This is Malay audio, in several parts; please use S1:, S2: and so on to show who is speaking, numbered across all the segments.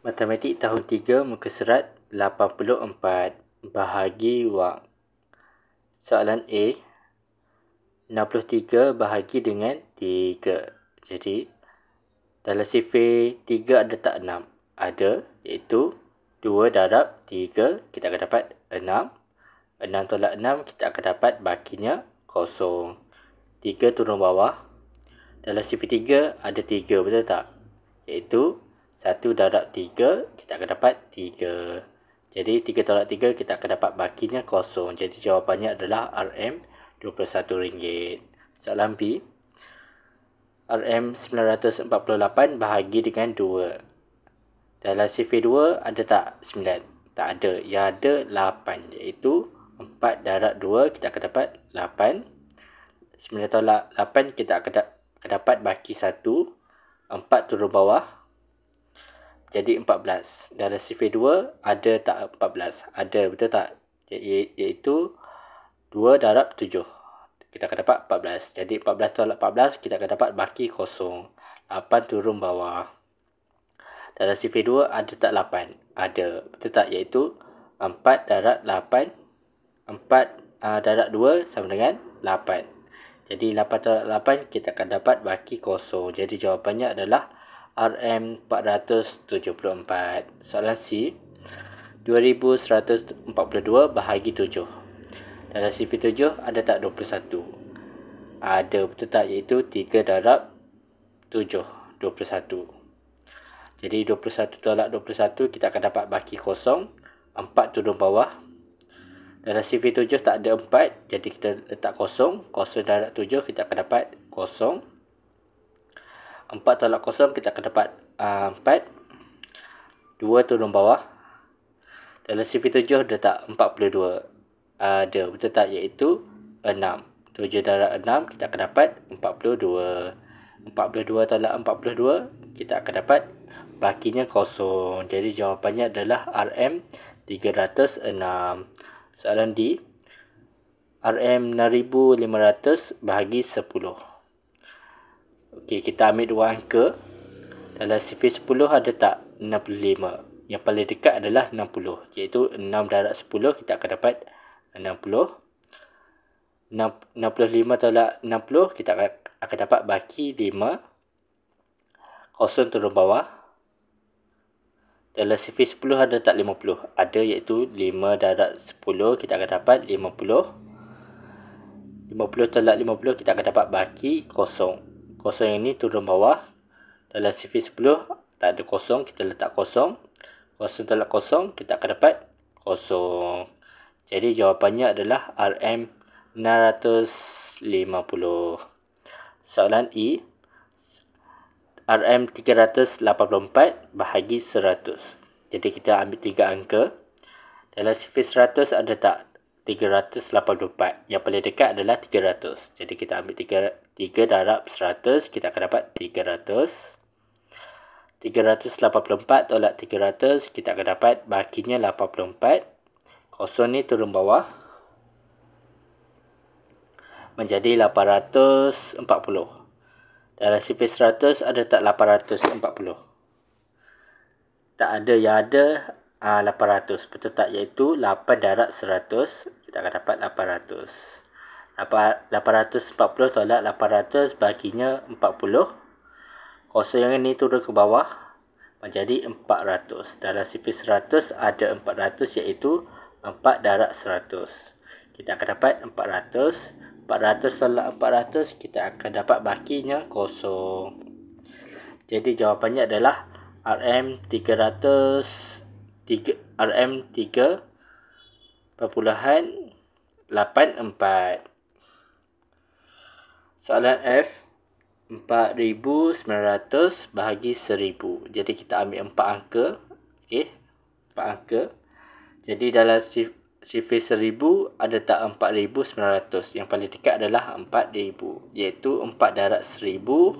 S1: Matematik tahun 3 muka surat 84 bahagi wang. Soalan A, 63 bahagi dengan 3. Jadi dalam sifar 3 ada tak 6? Ada, iaitu 2 darab 3 kita akan dapat 6. 6 tolak 6 kita akan dapat bakinya kosong. 3 turun bawah. Dalam sifar 3 ada 3, betul tak? Iaitu 1 darab 3, kita akan dapat 3. Jadi 3 tolak 3, kita akan dapat bakinya kosong. Jadi jawapannya adalah RM RM21. Soalan B, RM948 bahagi dengan 2. Dalam sifar 2, ada tak 9? Tak ada. Yang ada 8, iaitu 4 darab 2, kita akan dapat 8. 9 tolak 8, kita akan dapat baki 1. 4 turun bawah. Jadi 14. Dalam sifar 2, ada tak 14? Ada, betul tak? Iaitu 2 darab 7. Kita akan dapat 14. Jadi 14 tolak 14, kita akan dapat baki kosong. 8 turun bawah. Dalam sifar 2, ada tak 8? Ada, betul tak? Iaitu 4 darab 8. 4 darab 2 sama dengan 8. Jadi 8 tolak 8, kita akan dapat baki kosong. Jadi jawapannya adalah RM474. Soalan C, 2142 bahagi 7. Dalam sifar 7, ada tak 21? Ada, betul tak? Iaitu 3 darab 7, 21. Jadi 21 tolak 21, kita akan dapat baki kosong. 4 turun bawah. Dalam sifar 7 tak ada 4, jadi kita letak kosong. Kosong darab 7, kita akan dapat kosong. 4 tolak kosong, kita akan dapat 4. 2 turun bawah. Dalam sifar 7 ada tak 42? Ada, betul tak? Iaitu 6. 7 darab 6, kita akan dapat 42. 42 tolak 42, kita akan dapat bakinya kosong. Jadi jawapannya adalah RM306. Soalan D, RM6500 bahagi 10. Okey, kita ambil 2 angka. Dalam sifar 10 ada tak 65? Yang paling dekat adalah 60. Iaitu 6 darab 10, kita akan dapat 60. 65 tolak 60, kita akan dapat baki 5. Kosong turun bawah. Dalam sifar 10 ada tak 50? Ada, iaitu 5 darab 10, kita akan dapat 50. 50 tolak 50, kita akan dapat baki kosong. Kosong yang ni turun bawah. Dalam sifar 10 tak ada kosong, kita letak kosong. Kosong tolak kosong, kita akan dapat kosong. Jadi jawapannya adalah RM650. Soalan E, RM384 bahagi 100. Jadi kita ambil 3 angka. Dalam sifar 100 ada tak 384? Yang paling dekat adalah 300. Jadi kita ambil 3 darab 100, kita akan dapat 300. 384 tolak 300, kita akan dapat bakinya 84. Kosong ni turun bawah. Menjadi 840. Dalam sifar 100 ada tak 840? Tak ada, yang ada 800. Betul tak? Iaitu 8 darab 100, kita akan dapat 800. 840 tolak 800, bakinya 40. Kosong yang ni turun ke bawah. Menjadi 400. Dalam sifar 100 ada 400, iaitu 4 darab 100. Kita akan dapat 400. 400 tolak 400, kita akan dapat bakinya kosong. Jadi jawapannya adalah RM3.84. Soalan F, 4900 bahagi 1000. Jadi kita ambil 4 angka. Okey, 4 angka. Jadi dalam sifar 1000 ada tak 4900? Yang paling dekat adalah 4000, iaitu 4 darab 1000,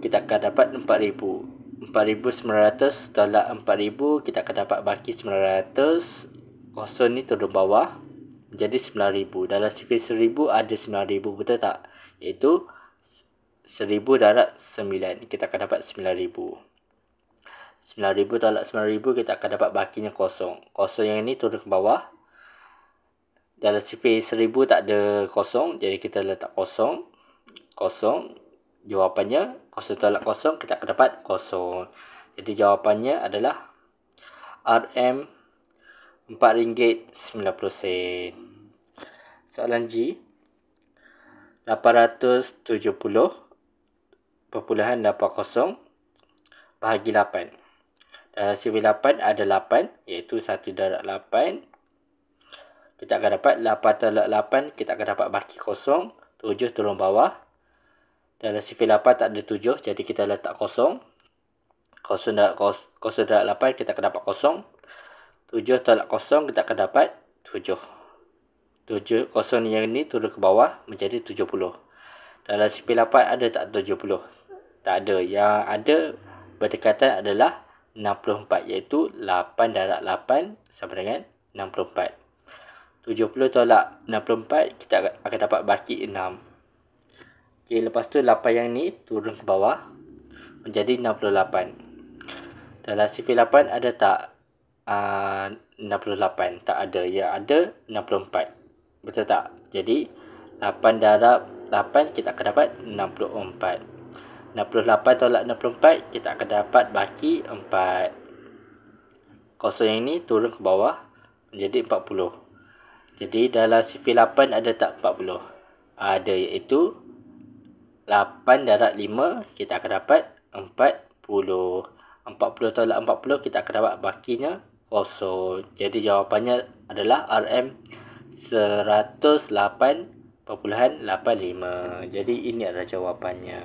S1: kita akan dapat 4000. 4900 tolak 4000, kita akan dapat baki 900. Kosong ni turun bawah. Jadi 9000. Dalam sifar 1000 ada 9000, betul tak? Iaitu 1000 darab 9, kita akan dapat 9000. 9,000 tolak 9,000 kita akan dapat bahaginya kosong. Kosong yang ini turun ke bawah. Dalam sifir 1,000 tak ada kosong, jadi kita letak kosong. Kosong. Jawapannya kosong tolak kosong kita akan dapat kosong. Jadi jawapannya adalah RM RM4.90. Soalan G. 870.80 bahagi 8. Dalam sifir 8 ada 8, iaitu 1 darab 8. Kita akan dapat 8 tolak 8, kita akan dapat bahagi kosong. 7 turun bawah. Dalam sifir 8 tak ada 7, jadi kita letak kosong. Kosong darab 8, kita akan dapat kosong. 7 tolak kosong, kita akan dapat 7. 7 kosong yang ni turun ke bawah menjadi 70. Dalam sifir 8 ada tak 70? Tak ada. Yang ada berdekatan adalah 64, iaitu 8 darab 8 sama dengan 64. 70 tolak 64, kita akan dapat bahagi 6. Okay, lepas tu 8 yang ni turun ke bawah menjadi 68. Dalam sifir 8 ada tak 68? Tak ada. Yang ada 64. Betul tak? Jadi 8 darab 8 kita akan dapat 64. 68 tolak 64 kita akan dapat bahagi 4. Kosong yang ni turun ke bawah menjadi 40. Jadi dalam sifir 8 ada tak 40? Ada, iaitu 8 darab 5 kita akan dapat 40. 40 tolak 40 kita akan dapat bahaginya kosong. Jadi jawapannya adalah RM 108.85. Jadi ini adalah jawapannya.